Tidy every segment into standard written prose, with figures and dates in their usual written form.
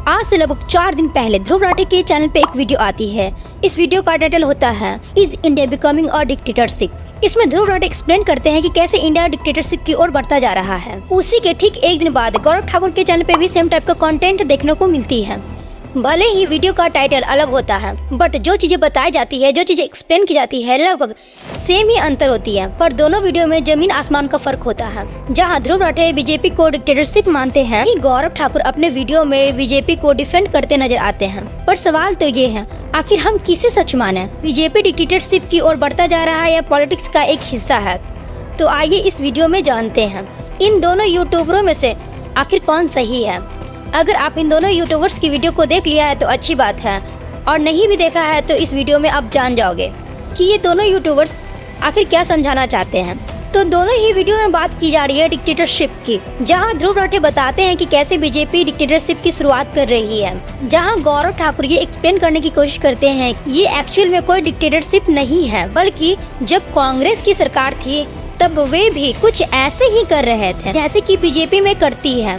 आज से लगभग 4 दिन पहले ध्रुव राठी के चैनल पे एक वीडियो आती है। इस वीडियो का टाइटल होता है is India becoming a dictatorship. इसमें ध्रुव राठी एक्सप्लेन करते हैं कि कैसे इंडिया डिक्टेटरशिप की ओर बढ़ता जा रहा है। उसी के ठीक एक दिन बाद गौरव ठाकुर के चैनल पे भी सेम टाइप का कंटेंट देखने को मिलती है। भले ही वीडियो का टाइटल अलग होता है, बट जो चीजें बताई जाती है, जो चीजें एक्सप्लेन की जाती है, लगभग सेम ही अंतर होती है। पर दोनों वीडियो में जमीन आसमान का फर्क होता है। जहां ध्रुव राठी बीजेपी को डिक्टेटरशिप मानते हैं, गौरव ठाकुर अपने वीडियो में बीजेपी को डिफेंड करते नजर आते हैं। पर सवाल तो ये है, आखिर हम किसे सच माने? बीजेपी डिक्टेटरशिप की ओर बढ़ता जा रहा है या पॉलिटिक्स का एक हिस्सा है? तो आइए इस वीडियो में जानते हैं इन दोनों यूट्यूबरों में से आखिर कौन सही है। अगर आप इन दोनों यूट्यूबर्स की वीडियो को देख लिया है तो अच्छी बात है, और नहीं भी देखा है तो इस वीडियो में आप जान जाओगे कि ये दोनों यूट्यूबर्स आखिर क्या समझाना चाहते हैं। तो दोनों ही वीडियो में बात की जा रही है डिक्टेटरशिप की, जहां ध्रुव राठी बताते हैं कि कैसे बीजेपी डिक्टेटरशिप की शुरुआत कर रही है। जहां गौरव ठाकुर ये एक्सप्लेन करने की कोशिश करते हैं ये एक्चुअल में कोई डिक्टेटरशिप नहीं है, बल्कि जब कांग्रेस की सरकार थी तब वे भी कुछ ऐसे ही कर रहे थे जैसे कि बीजेपी में करती है,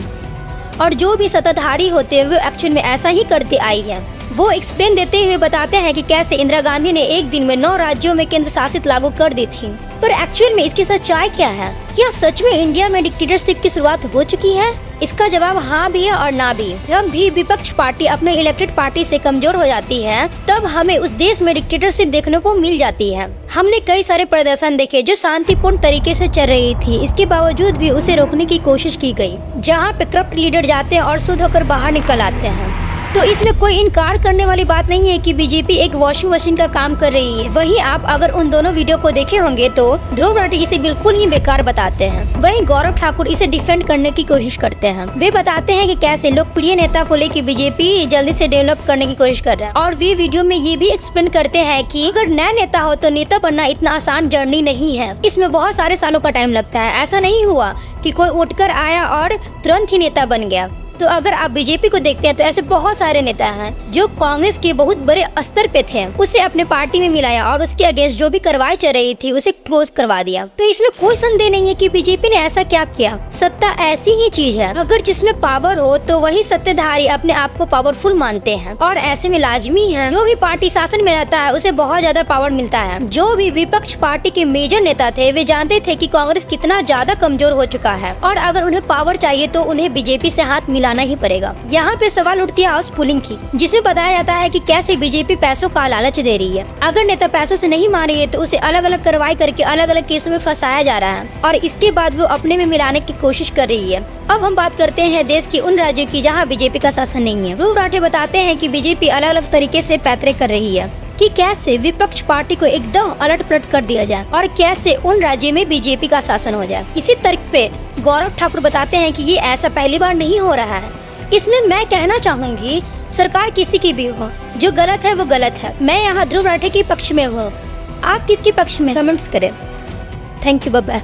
और जो भी सत्ताधारी होते हैं वो एक्चुअल में ऐसा ही करते आई है। वो एक्सप्लेन देते हुए बताते हैं कि कैसे इंदिरा गांधी ने एक दिन में 9 राज्यों में केंद्र शासित लागू कर दी थी। पर एक्चुअल में इसकी सच्चाई क्या है? क्या सच में इंडिया में डिक्टेटरशिप की शुरुआत हो चुकी है? इसका जवाब हाँ भी है और ना भी। जब भी विपक्ष पार्टी अपने इलेक्टेड पार्टी से कमजोर हो जाती है तब हमें उस देश में डिक्टेटरशिप देखने को मिल जाती है। हमने कई सारे प्रदर्शन देखे जो शांतिपूर्ण तरीके से चल रही थी, इसके बावजूद भी उसे रोकने की कोशिश की गई। जहाँ पे करप्ट लीडर जाते हैं और शुद्ध होकर बाहर निकल आते हैं। तो इसमें कोई इनकार करने वाली बात नहीं है कि बीजेपी एक वॉशिंग मशीन का काम कर रही है। वहीं आप अगर उन दोनों वीडियो को देखे होंगे तो ध्रुव राठी इसे बिल्कुल ही बेकार बताते हैं। वहीं गौरव ठाकुर इसे डिफेंड करने की कोशिश करते हैं। वे बताते हैं कि कैसे लोकप्रिय नेता को लेकर बीजेपी जल्दी से डेवलप करने की कोशिश कर रहा है। और वे वीडियो में ये भी एक्सप्लेन करते हैं कि अगर नया नेता हो तो नेता बनना इतना आसान जर्नी नहीं है, इसमें बहुत सारे सालों का टाइम लगता है। ऐसा नहीं हुआ कि कोई उठकर आया और तुरंत ही नेता बन गया। तो अगर आप बीजेपी को देखते हैं तो ऐसे बहुत सारे नेता हैं जो कांग्रेस के बहुत बड़े स्तर पे थे, उसे अपने पार्टी में मिलाया और उसके अगेंस्ट जो भी कार्रवाई चल रही थी उसे क्लोज करवा दिया। तो इसमें कोई संदेह नहीं है कि बीजेपी ने ऐसा क्या किया। सत्ता ऐसी ही चीज है, अगर जिसमें पावर हो तो वही सत्ताधारी अपने आप को पावरफुल मानते हैं, और ऐसे में लाजमी है जो भी पार्टी शासन में रहता है उसे बहुत ज्यादा पावर मिलता है। जो भी विपक्ष पार्टी के मेजर नेता थे वे जानते थे कि कांग्रेस कितना ज्यादा कमजोर हो चुका है, और अगर उन्हें पावर चाहिए तो उन्हें बीजेपी से हाथ मिलाना ही पड़ेगा। यहाँ पे सवाल उठती है हाउस पुलिंग की, जिसमें बताया जाता है कि कैसे बीजेपी पैसों का लालच दे रही है। अगर नेता पैसों से नहीं मान रही है तो उसे अलग अलग कार्रवाई करके अलग अलग केसों में फंसाया जा रहा है, और इसके बाद वो अपने में मिलाने की कोशिश कर रही है। अब हम बात करते हैं देश के उन राज्यों की जहाँ बीजेपी का शासन नहीं है। ध्रुव राठी बताते हैं कि बीजेपी अलग अलग तरीके से पैतरे कर रही है कि कैसे विपक्ष पार्टी को एकदम अलट पलट कर दिया जाए और कैसे उन राज्यों में बीजेपी का शासन हो जाए। इसी तर्क पे गौरव ठाकुर बताते हैं कि ये ऐसा पहली बार नहीं हो रहा है। इसमें मैं कहना चाहूंगी सरकार किसी की भी हो, जो गलत है वो गलत है। मैं यहाँ ध्रुव राठी के पक्ष में हूँ, आप किसके पक्ष में? कमेंट्स करें। Thank you, bye bye.